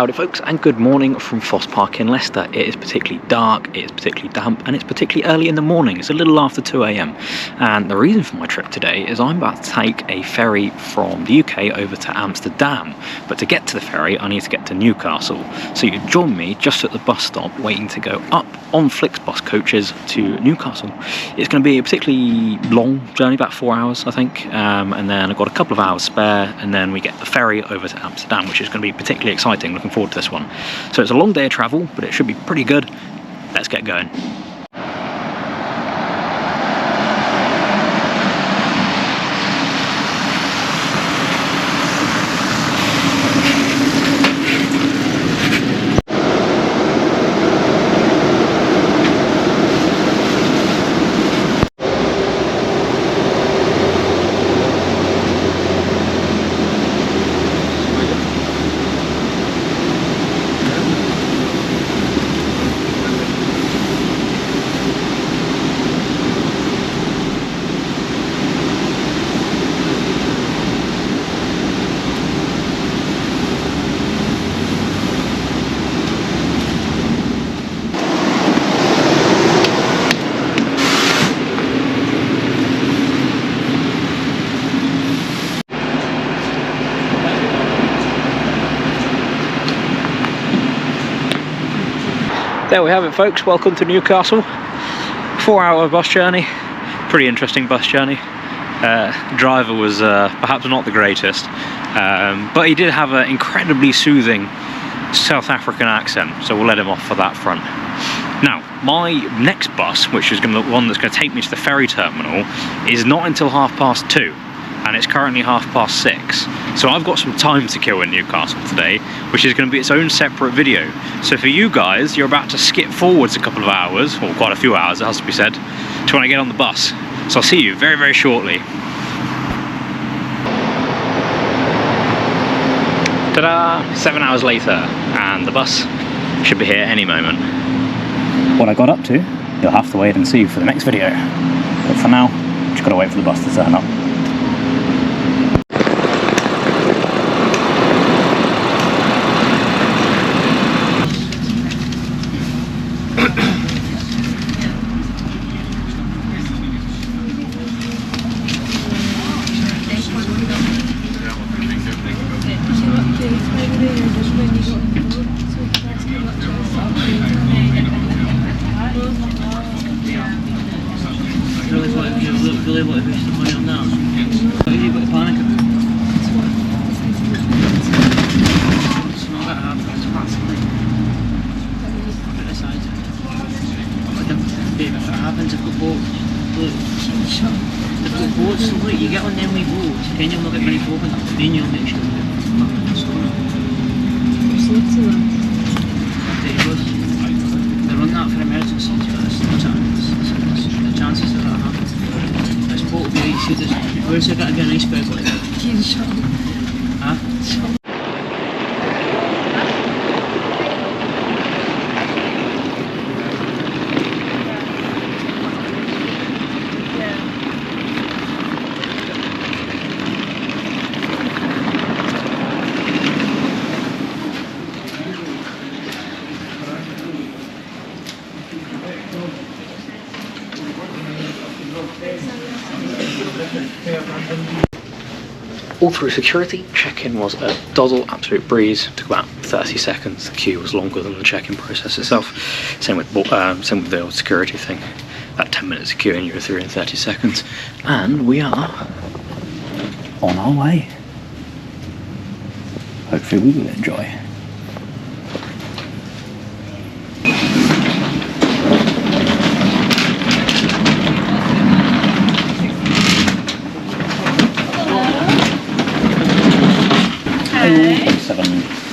Howdy folks, and good morning from Foss Park in Leicester. It is particularly dark, it is particularly damp, and it's particularly early in the morning. It's a little after 2 AM. And the reason for my trip today is I'm about to take a ferry from the UK over to Amsterdam. But to get to the ferry, I need to get to Newcastle. So you join me just at the bus stop, waiting to go up on Flixbus coaches to Newcastle. It's going to be a particularly long journey, about 4 hours, I think. And then I've got a couple of hours spare, and then we get the ferry over to Amsterdam, which is going to be particularly exciting. Looking forward to this one. So it's a long day of travel, but it should be pretty good. Let's get going. There we have it folks, welcome to Newcastle. 4-hour bus journey, pretty interesting bus journey. Driver was perhaps not the greatest, but he did have an incredibly soothing South African accent, so we'll let him off for that front. Now, my next bus, which is the one that's going to take me to the ferry terminal, is not until 2:30. And it's currently 6:30, so I've got some time to kill in Newcastle today, which is going to be its own separate video. So for you guys, you're about to skip forwards a couple of hours, or quite a few hours it has to be said, to when I get on the bus. So I'll see you very, very shortly. Ta-da! 7 hours later, and the bus should be here any moment. What I got up to, you'll have to wait and see for the next video. But for now, just gotta wait for the bus to turn up. Boats, so look, you get on them wee boats, then you'll not get many folk enough, then you'll make sure that there's loads of them. They run that for emergencies, but the chances of that happening. This boat will be right suited. Where's there got to be an iceberg like that? Huh? All through security, check-in was a doddle, absolute breeze. Took about 30 seconds. The queue was longer than the check-in process itself. Same with the old security thing. About 10 minutes of queuing, you were through in 30 seconds. And we are on our way. Hopefully we will enjoy.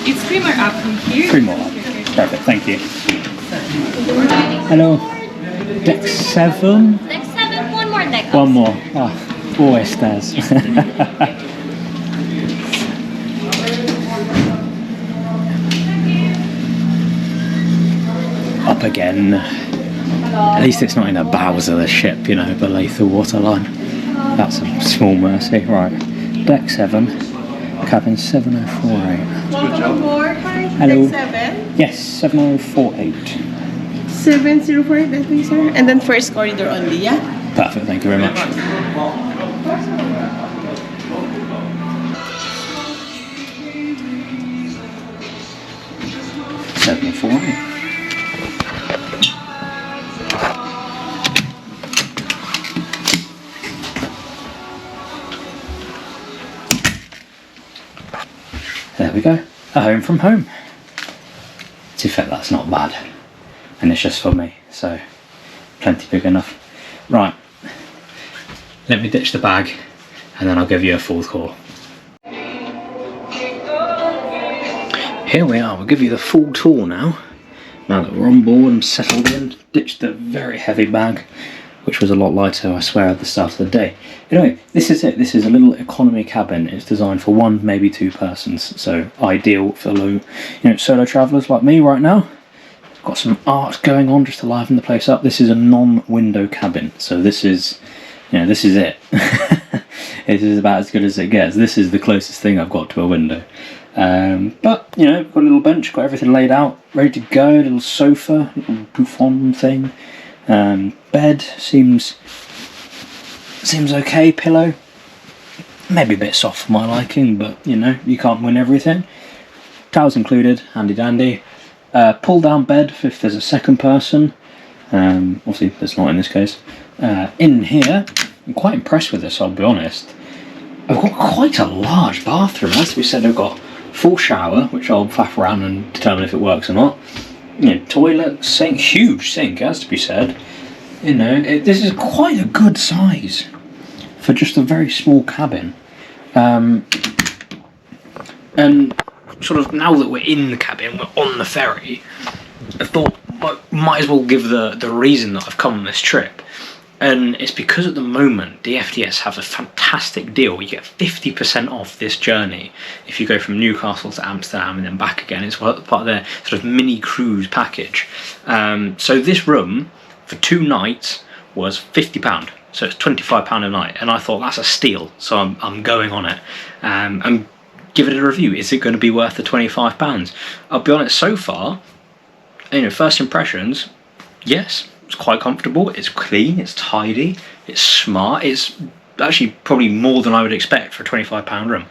It's 3 more up from here. 3 more up. Perfect, thank you. Hello. Deck 7? Deck 7, one more deck. One more. Oh, always stairs. Up again. At least it's not in the bows of the ship, you know, beneath the waterline. That's a small mercy. Right. Deck 7. Cabin 7048. Welcome aboard. Hi. Hello. Deck 7. Yes, 7048. 7048, that please, sir. And then first corridor only, yeah? Perfect, thank you very much. There we go, a home from home. To be fair, that's not bad, and it's just for me, so plenty big enough. Right, let me ditch the bag and then I'll give you a full tour. Here we are, we'll give you the full tour now. Now that we're on board and settled in, ditched the very heavy bag, which was a lot lighter, I swear, at the start of the day. Anyway, this is it. This is a little economy cabin. It's designed for 1, maybe 2 persons, so ideal for solo travellers like me right now. Got some art going on just to liven the place up. This is a non-window cabin, so this is, this is it. It is about as good as it gets. This is the closest thing I've got to a window. But we've got a little bench, got everything laid out, ready to go. Little sofa, little bouffant thing. Bed seems okay. Pillow, maybe a bit soft for my liking, but you can't win everything. Towels included, handy dandy. Pull down bed if there's a second person. Obviously there's not in this case. In here, I'm quite impressed with this, I'll be honest. I've got quite a large bathroom. As we said, I've got full shower, which I'll faff around and determine if it works or not. Toilet, sink, huge sink, it has to be said. This is quite a good size for just a very small cabin. And sort of now that we're in the cabin, we're on the ferry, I thought I might as well give the reason that I've come on this trip. And it's because at the moment DFDS have a fantastic deal. You get 50% off this journey if you go from Newcastle to Amsterdam and then back again. It's part of their sort of mini cruise package. So this room for 2 nights was £50, so it's £25 a night. And I thought that's a steal, so I'm going on it and give it a review. Is it going to be worth the £25? I'll be honest, so far, first impressions, yes. It's quite comfortable, it's clean, it's tidy, it's smart. It's actually probably more than I would expect for a £25 room.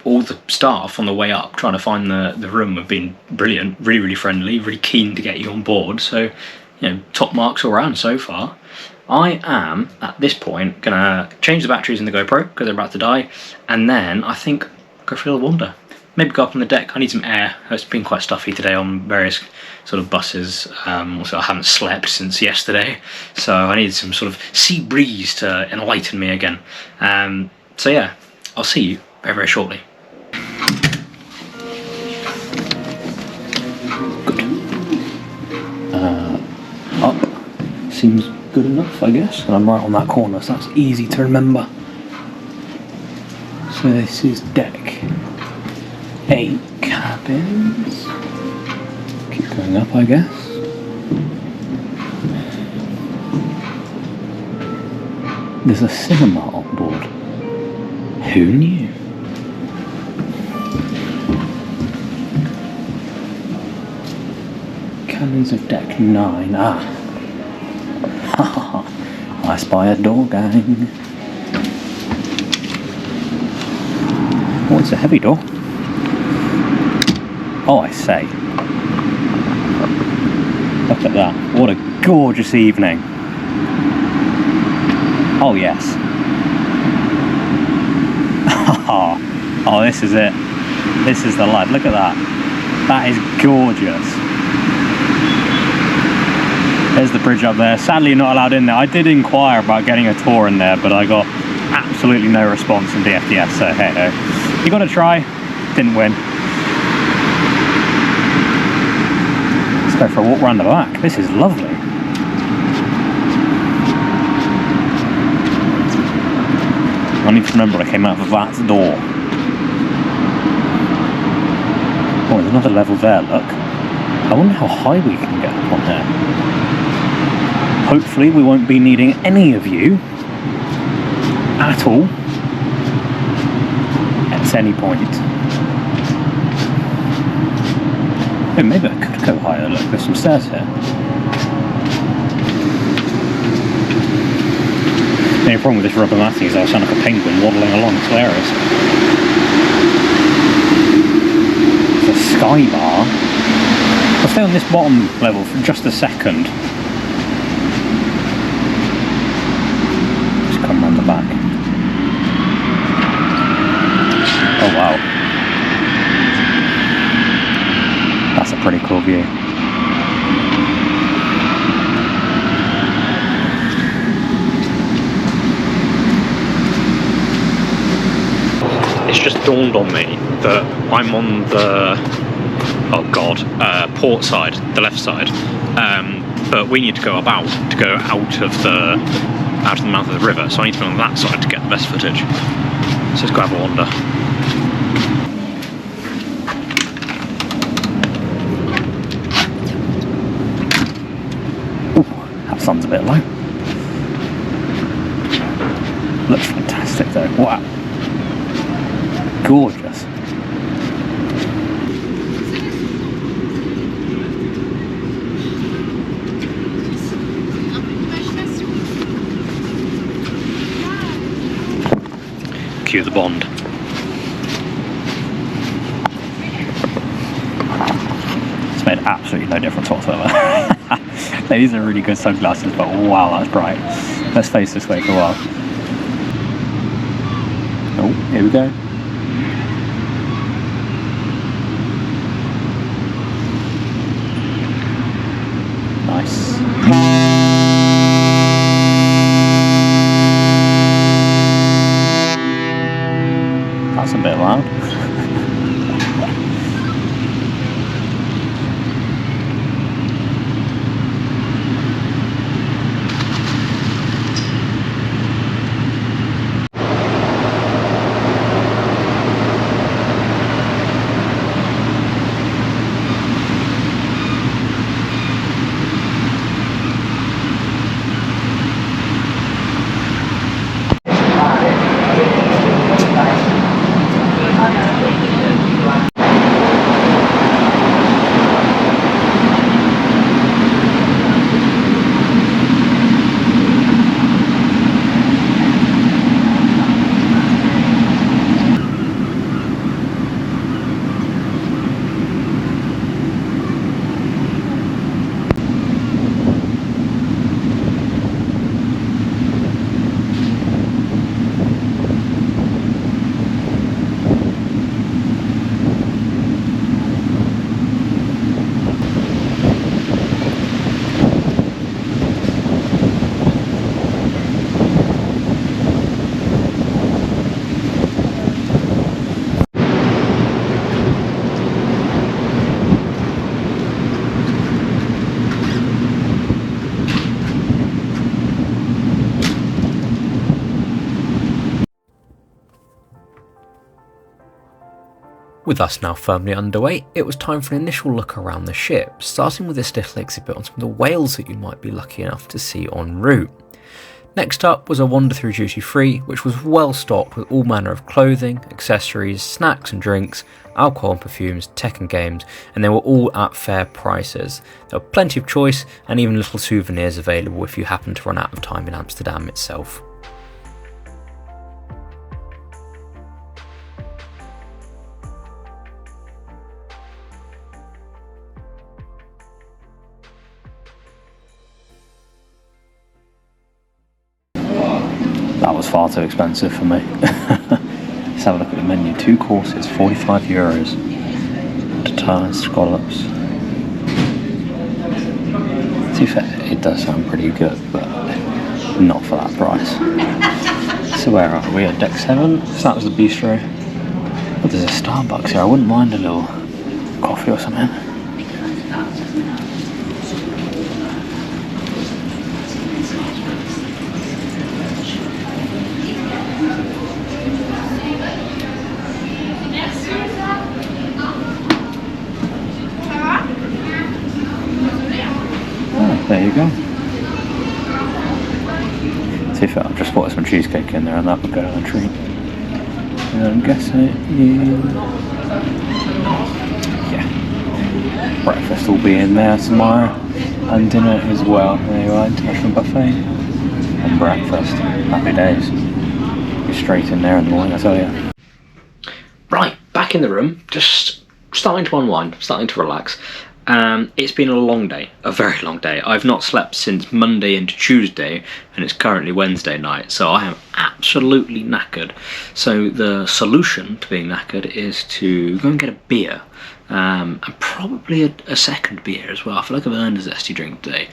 All the staff on the way up trying to find the room have been brilliant, really friendly, really keen to get you on board. So top marks all around so far. I am at this point gonna change the batteries in the GoPro because they're about to die, and then I think go for a little wander. Maybe go up on the deck. I need some air. It's been quite stuffy today on various sort of buses. Also, I haven't slept since yesterday, so I need some sort of sea breeze to enlighten me again. So yeah, I'll see you very shortly. Good. Up seems good enough, I guess. And I'm right on that corner, so that's easy to remember. So this is deck 8 cabins. Keep going up, I guess. There's a cinema on board. Who knew? Cabins of deck 9. I spy a door gang. Oh, it's a heavy door. Oh, I say. Look at that. What a gorgeous evening. Oh, yes. Oh, this is it. This is the light. Look at that. That is gorgeous. There's the bridge up there. Sadly, you're not allowed in there. I did inquire about getting a tour in there, but I got absolutely no response from DFDS, so hey ho. You gotta try. Didn't win. Go for a walk round the back. This is lovely. I need to remember I came out of that door. Oh, there's another level there, look. I wonder how high we can get up on there. Hopefully we won't be needing any of you at all. at any point. Oh, maybe I could go higher. Look, there's some stairs here. The only problem with this rubber matting is I sound like a penguin waddling along. It's hilarious. It's a sky bar. I'll stay on this bottom level for just a second. Just come round the back. Oh wow. That's a pretty cool view. It's just dawned on me that I'm on the, oh god, port side, the left side, but we need to go about to go out of the mouth of the river, so I need to be on that side to get the best footage. So let's go have a wander. Ooh, that sun's a bit low. Looks fantastic though, wow. Gorgeous. Cue the Bond. It's made absolutely no difference whatsoever. These are really good sunglasses, but wow, that's bright. Let's face this way for a while. Oh, here we go. Nice. That's a bit loud. With us now firmly underway, it was time for an initial look around the ship, starting with this little exhibit on some of the whales that you might be lucky enough to see en route. Next up was a wander through duty free, which was well stocked with all manner of clothing, accessories, snacks and drinks, alcohol and perfumes, tech and games, and they were all at fair prices. There were plenty of choice and even little souvenirs available if you happen to run out of time in Amsterdam itself. That was far too expensive for me. Let's have a look at the menu. 2 courses, €45. Tartar scallops. To be fair, it does sound pretty good, but not for that price. So where are we? At deck 7? So that was the bistro. Oh, there's a Starbucks here. I wouldn't mind a little coffee or something. There you go. See if I've just bought some cheesecake in there and that would go on a treat. And I'm guessing yeah, breakfast will be in there tomorrow, and dinner as well. There you are, international buffet and breakfast. Happy days. Be straight in there in the morning, I tell you. Right, back in the room, just starting to unwind, starting to relax. It's been a long day, a very long day. I've not slept since Monday into Tuesday, and it's currently Wednesday night, so I am absolutely knackered. So the solution to being knackered is to go and get a beer, and probably a second beer as well. I feel like I've earned a zesty drink today.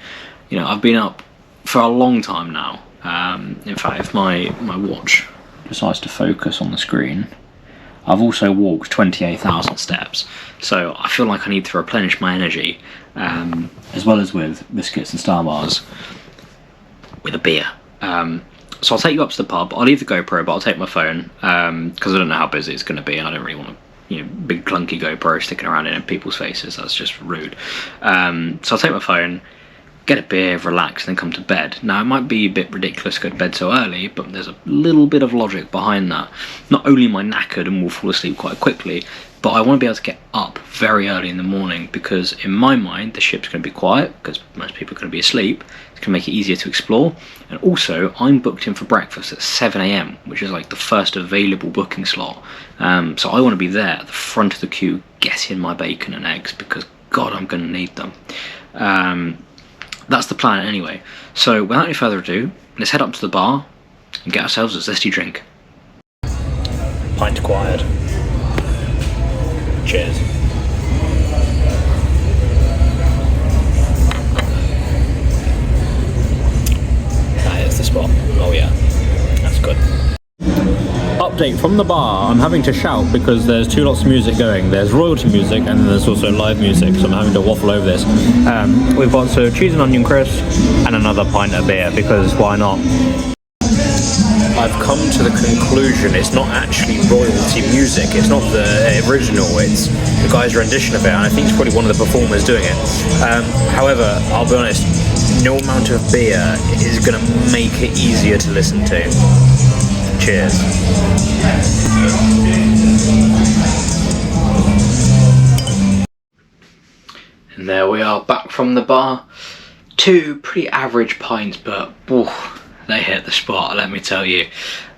You know, I've been up for a long time now. In fact, if my watch decides to focus on the screen, I've also walked 28,000 steps, so I feel like I need to replenish my energy, as well as with biscuits and Star Bars, with a beer. So I'll take you up to the pub. I'll leave the GoPro, but I'll take my phone, because I don't know how busy it's going to be, and I don't really want a big clunky GoPro sticking around in people's faces. That's just rude. So I'll take my phone, get a beer, relax, and then come to bed. Now, it might be a bit ridiculous to go to bed so early, but there's a little bit of logic behind that. Not only am I knackered and will fall asleep quite quickly, but I want to be able to get up very early in the morning, because in my mind, the ship's going to be quiet, because most people are going to be asleep. It's going to make it easier to explore. And also, I'm booked in for breakfast at 7 AM, which is like the first available booking slot. So I want to be there at the front of the queue, getting my bacon and eggs, because God, I'm going to need them. That's the plan anyway. So without any further ado, let's head up to the bar and get ourselves a zesty drink. Pint acquired. Cheers. That is the spot. Oh yeah, that's good. Update from the bar. I'm having to shout because there's two lots of music going. There's royalty music and then there's also live music, so I'm having to waffle over this. We've got cheese and onion crisp and another pint of beer, because why not? I've come to the conclusion it's not actually royalty music, it's not the original, it's the guy's rendition of it, and I think it's probably one of the performers doing it. However, I'll be honest, no amount of beer is going to make it easier to listen to. Cheers. And there we are, back from the bar. Two pretty average pints, but they hit the spot, let me tell you.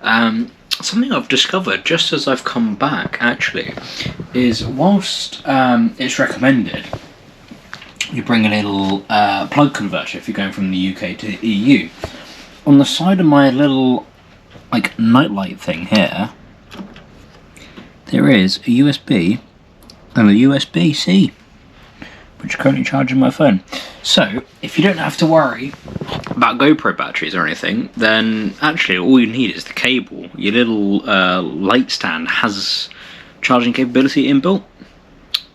Something I've discovered just as I've come back, actually, is whilst it's recommended you bring a little plug converter if you're going from the UK to the EU, on the side of my little nightlight thing here, there is a USB and a USB-C, which is currently charging my phone. So if you don't have to worry about GoPro batteries or anything, then actually all you need is the cable. Your little light stand has charging capability inbuilt.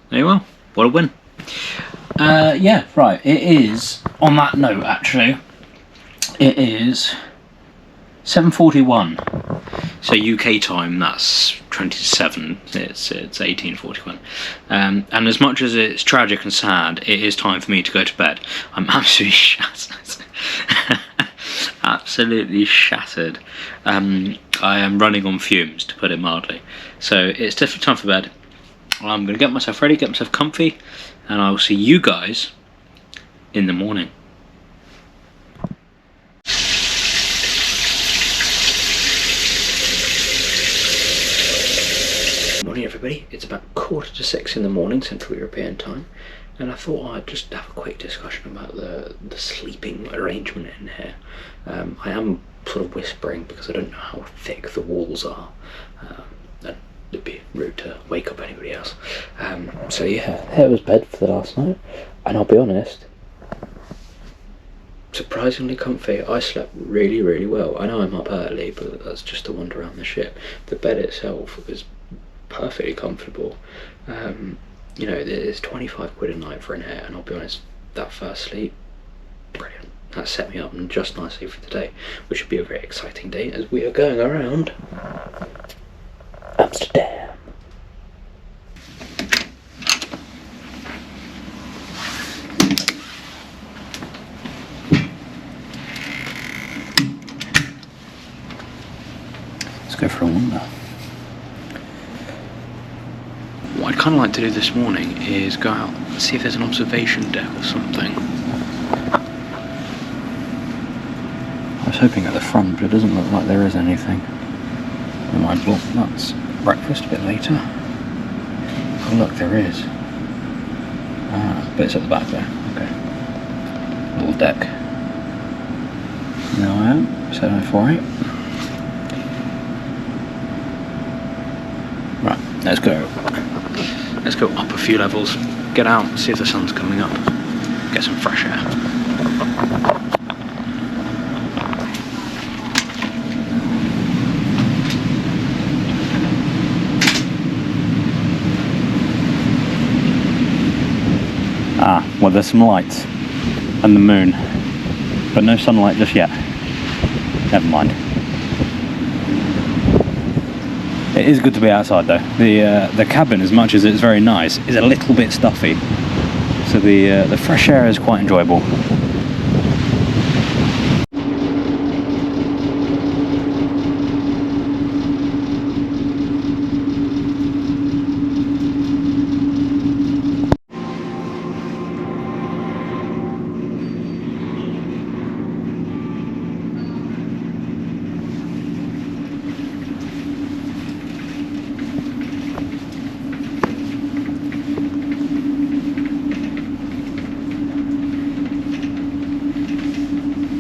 There you are. What a win. Yeah, right. It is, on that note actually, it is 7:41. So UK time, that's 27. It's 18:41. And as much as it's tragic and sad, it is time for me to go to bed. I'm absolutely shattered. Absolutely shattered. I am running on fumes, to put it mildly. So it's definitely time for bed. I'm going to get myself ready, get myself comfy, and I will see you guys in the morning. Morning everybody, it's about 5:45 in the morning, Central European time, and I thought I'd just have a quick discussion about the sleeping arrangement in here. I am sort of whispering because I don't know how thick the walls are, and it'd be rude to wake up anybody else. So yeah, here was bed for the last night, and I'll be honest, surprisingly comfy. I slept really, really well. I know I'm up early, but that's just a wander around the ship. The bed itself was perfectly comfortable. You know, it's 25 quid a night for an air, and I'll be honest, that first sleep, brilliant. That set me up just nicely for today, which should be a very exciting day as we are going around Amsterdam. Let's go for a wander. What I'd kind of like to do this morning is go out and see if there's an observation deck or something. I was hoping at the front, but it doesn't look like there is anything. We might walk nuts. Breakfast a bit later. Oh look, there is. But it's at the back there. Okay. Little deck. There I am. 7:48. Right, let's go. Let's go up a few levels, get out, see if the sun's coming up, get some fresh air. Well, there's some lights and the moon, but no sunlight just yet. Never mind. It is good to be outside though. The cabin, as much as it's very nice, is a little bit stuffy, so the fresh air is quite enjoyable.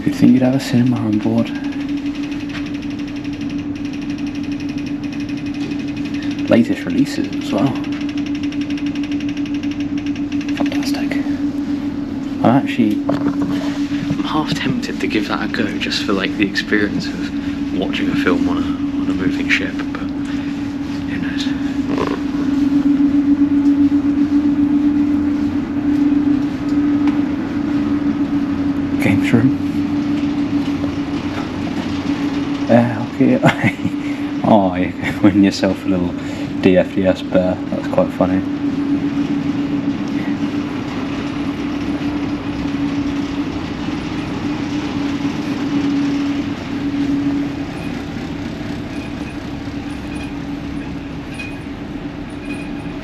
You'd think you'd have a cinema on board. Latest releases as well. Fantastic. I'm half tempted to give that a go just for like the experience of watching a film on a moving ship, but who knows. Games room. Okay. Oh, you win yourself a little DFDS bear. That's quite funny.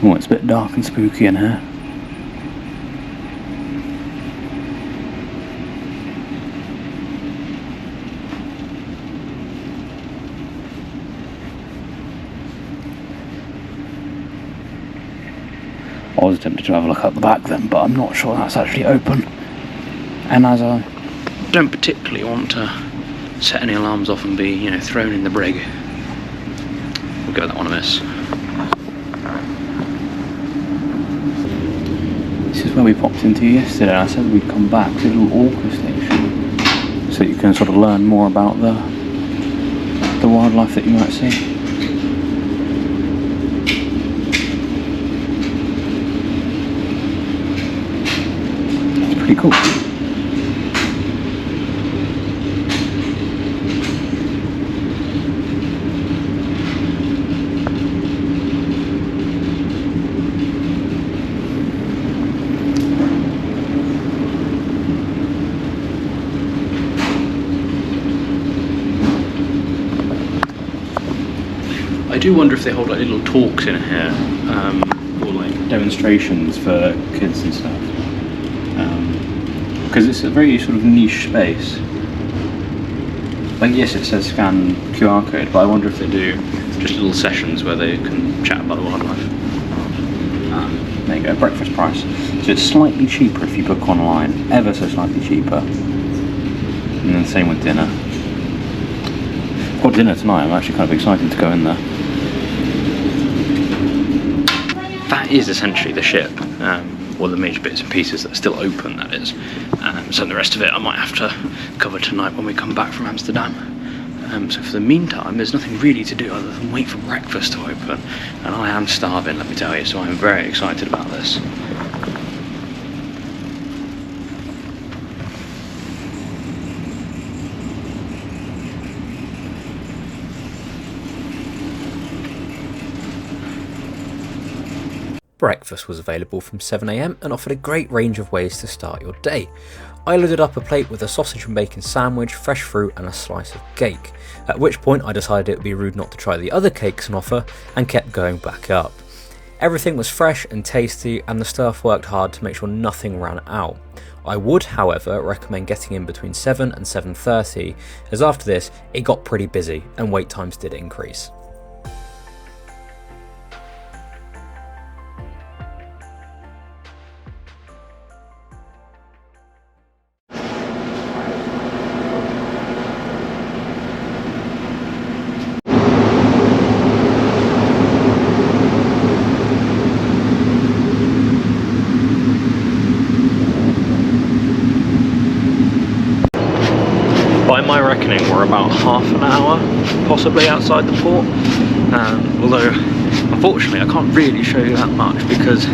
Oh, it's a bit dark and spooky in here. I was tempted to have a look at the back then, but I'm not sure that's actually open. And as I don't particularly want to set any alarms off and be, thrown in the brig, we'll give that one a miss. This is where we popped into yesterday. I said we'd come back to the little orca station, so that you can sort of learn more about the wildlife that you might see. Pretty cool. I do wonder if they hold like little talks in here, or like demonstrations for kids and stuff. Because it's a very sort of niche space. Like, yes, it says scan QR code, but I wonder if they do just little sessions where they can chat about the wildlife. There you go, breakfast price. So it's slightly cheaper if you book online, ever so slightly cheaper. And then same with dinner. I've got dinner tonight, I'm actually kind of excited to go in there. That is essentially the ship. Or the major bits and pieces that are still open, that is. So the rest of it I might have to cover tonight when we come back from Amsterdam. So for the meantime, there's nothing really to do other than wait for breakfast to open. And I am starving, let me tell you, so I'm very excited about this. Breakfast was available from 7 AM and offered a great range of ways to start your day. I loaded up a plate with a sausage and bacon sandwich, fresh fruit and a slice of cake, at which point I decided it would be rude not to try the other cakes on offer and kept going back up. Everything was fresh and tasty, and the staff worked hard to make sure nothing ran out. I would, however, recommend getting in between 7 and 7:30, as after this it got pretty busy and wait times did increase. By my reckoning, we're about half an hour possibly outside the port, although unfortunately I can't really show you that much because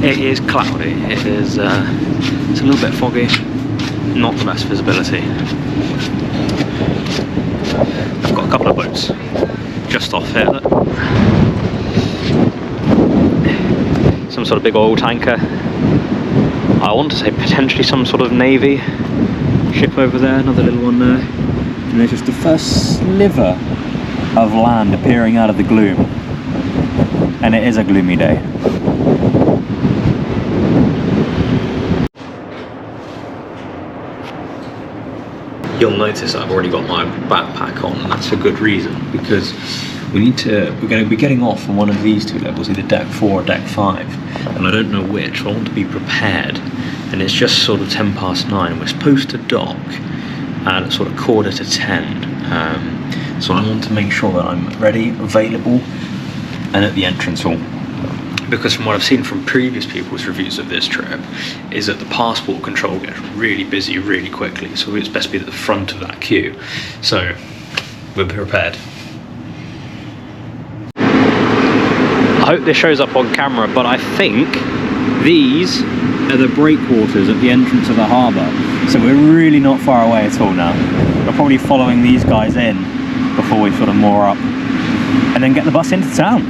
it is cloudy. It is it's a little bit foggy, not the best visibility. I've got a couple of boats just off here. Some sort of big oil tanker. I want to say potentially some sort of navy ship over there, another little one there, and there's just the first sliver of land appearing out of the gloom, and it is a gloomy day. You'll notice I've already got my backpack on, and that's a good reason, because we're going to be getting off on one of these two levels, either deck 4 or deck 5, and I don't know which. I want to be prepared. And it's just sort of 9:10. We're supposed to dock at sort of 9:45. So I want to make sure that I'm ready, available, and at the entrance hall. Because from what I've seen from previous people's reviews of this trip, is that the passport control gets really busy really quickly. So it's best to be at the front of that queue. So we'll be prepared. I hope this shows up on camera, but I think these are the breakwaters at the entrance of the harbour, so we're really not far away at all now. We're probably following these guys in before we sort of moor up and then get the bus into town.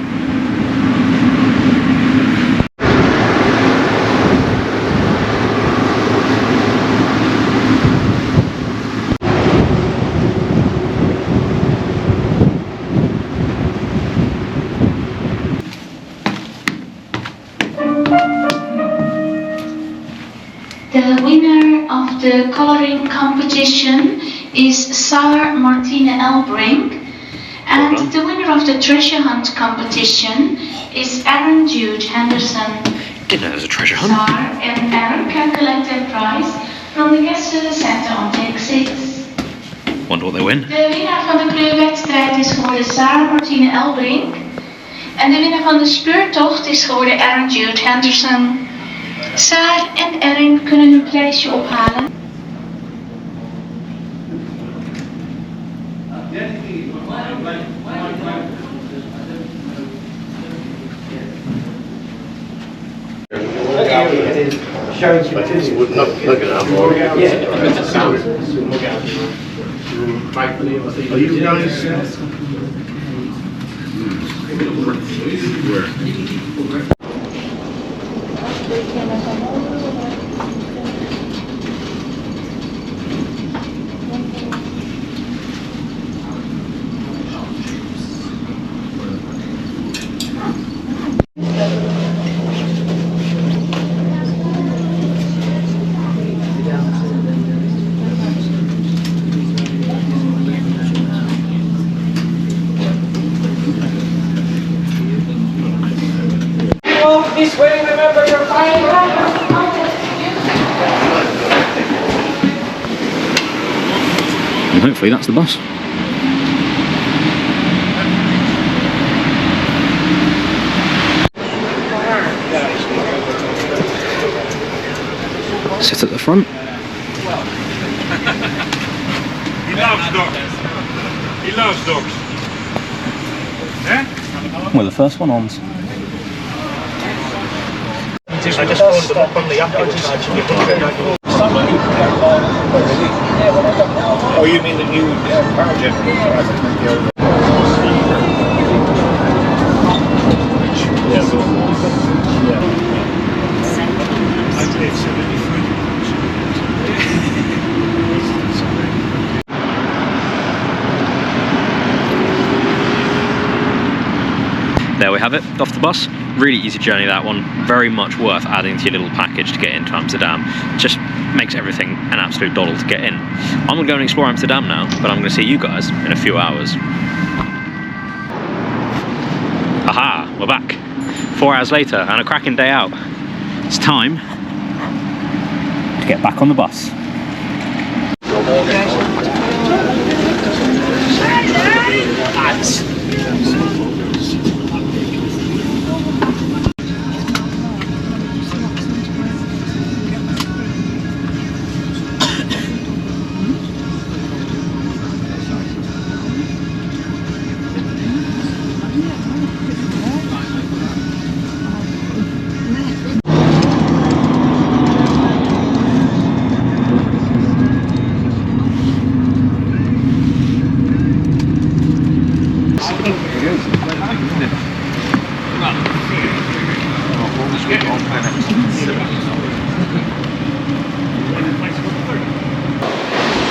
The winner of the coloring competition is Sarah Martine Elbrink, and the winner of the treasure hunt competition is Aaron Jude Henderson. Didn't know there was a treasure hunt. Sarah and Aaron can collect their prize from the guest center on deck 6. Wonder what they win. De winnaar van de kleurwedstrijd is geworden Sarah Martine Elbrink, en de winnaar van de speurtocht is geworden Aaron Jude Henderson. Saar en Erin kunnen hun prijsje ophalen. Are you guys? This way, remember your fire. And hopefully that's the bus. Sit at the front. He loves dogs. He loves dogs. Eh? We're the first one on. I just phoned them up on the app. Oh, you mean the new power jet? There we have it, off the bus. Really easy journey, that one. Very much worth adding to your little package to get into Amsterdam. Just makes everything an absolute doddle to get in. I'm going to go and explore Amsterdam now, but I'm going to see you guys in a few hours. Aha, we're back. 4 hours later and a cracking day out. It's time to get back on the bus.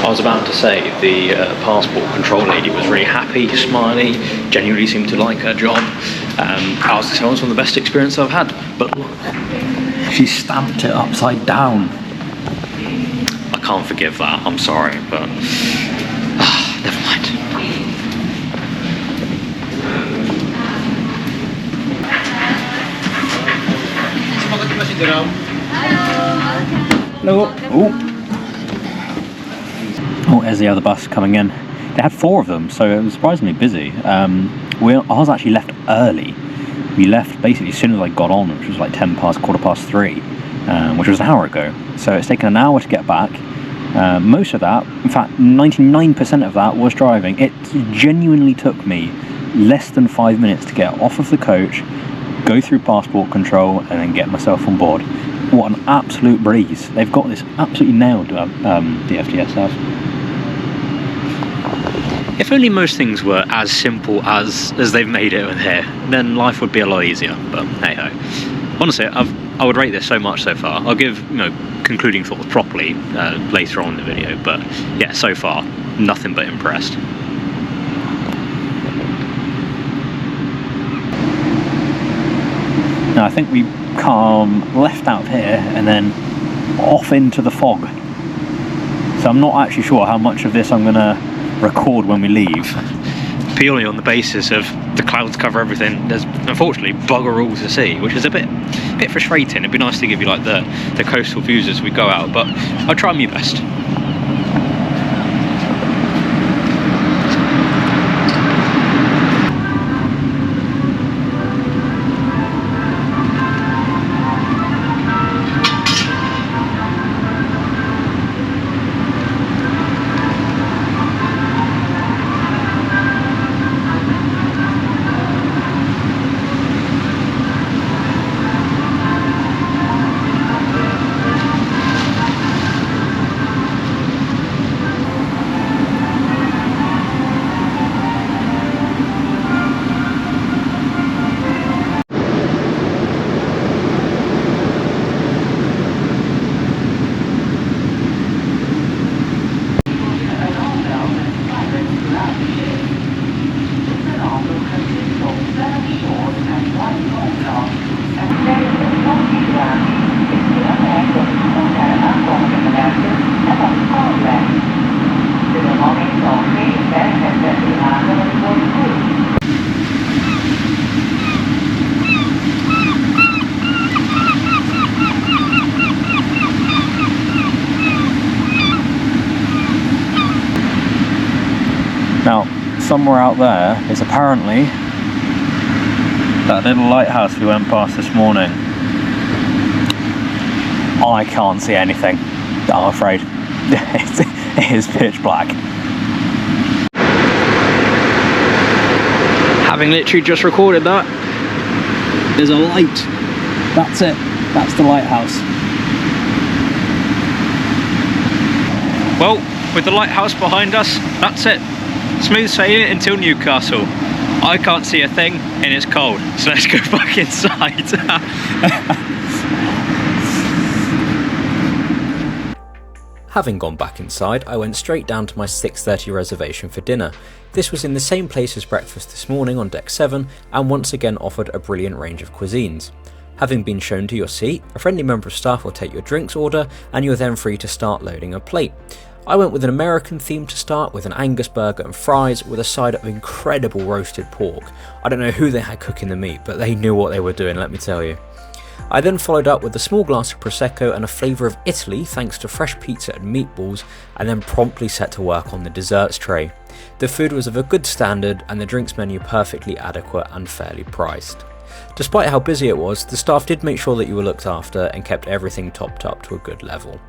I was about to say the passport control lady was really happy, smiley, genuinely seemed to like her job. I was saying it was one of the best experiences I've had, but look, she stamped it upside down. I can't forgive that, I'm sorry, but never mind. Hello. Oh, there's the other bus coming in. They had 4 of them, so it was surprisingly busy. I was actually left early. We left basically as soon as I got on, which was like 3:10, which was an hour ago. So it's taken an hour to get back. Most of that, in fact 99% of that was driving. It genuinely took me less than 5 minutes to get off of the coach, go through passport control, and then get myself on board. What an absolute breeze. They've got this absolutely nailed, DFDS have. If only most things were as simple as they've made it here, then life would be a lot easier, but hey ho. Honestly, I would rate this so much so far. I'll give, concluding thoughts properly later on in the video, but yeah, so far, nothing but impressed. Now I think we come left out here and then off into the fog. So I'm not actually sure how much of this I'm going to record when we leave. Purely on the basis of the clouds cover everything, there's unfortunately bugger all to see, which is a bit frustrating. It'd be nice to give you like the coastal views as we go out, but I'll try my best. Now, somewhere out there is apparently that little lighthouse we went past this morning. I can't see anything, I'm afraid. It is pitch black. Having literally just recorded that, there's a light. That's it. That's the lighthouse. Well, with the lighthouse behind us, that's it. Smooth sailing until Newcastle. I can't see a thing and it's cold, so let's go back inside. Having gone back inside, I went straight down to my 6:30 reservation for dinner. This was in the same place as breakfast this morning on deck 7 and once again offered a brilliant range of cuisines. Having been shown to your seat, a friendly member of staff will take your drinks order and you are then free to start loading a plate. I went with an American theme to start, with an Angus burger and fries with a side of incredible roasted pork. I don't know who they had cooking the meat, but they knew what they were doing, let me tell you. I then followed up with a small glass of Prosecco and a flavour of Italy thanks to fresh pizza and meatballs, and then promptly set to work on the desserts tray. The food was of a good standard and the drinks menu perfectly adequate and fairly priced. Despite how busy it was, the staff did make sure that you were looked after and kept everything topped up to a good level.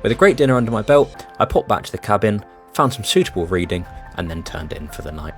With a great dinner under my belt, I popped back to the cabin, found some suitable reading, and then turned in for the night.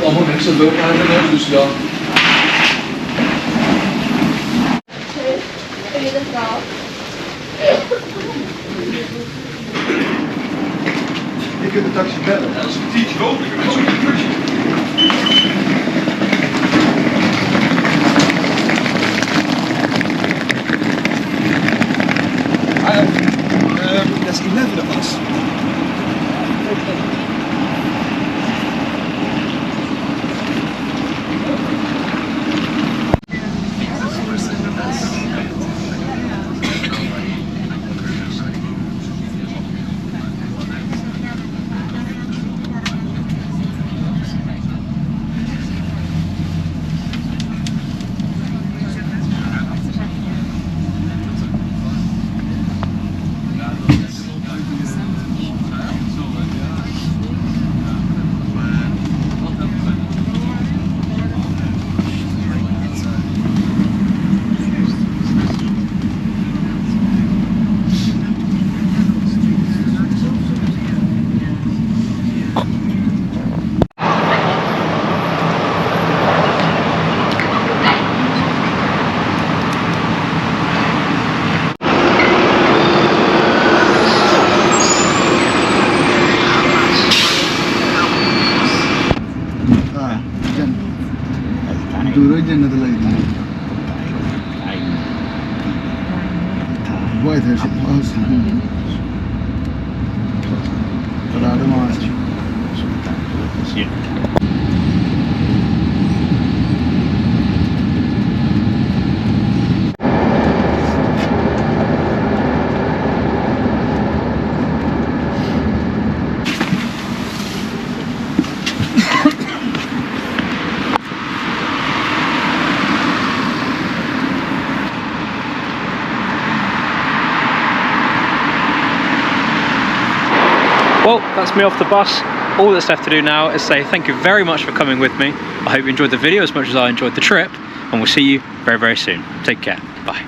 Allemaal niks aan doen aan de dus ja. Je kunt de taxi bellen. Dat is een tientje hoog, ik ben zo'n taxi. There's 11 of us. Duro jannat lagi. Why there's a house? But I don't want to. Well, that's me off the bus. All that's left to do now is say thank you very much for coming with me. I hope you enjoyed the video as much as I enjoyed the trip, and we'll see you very, very soon. Take care. Bye.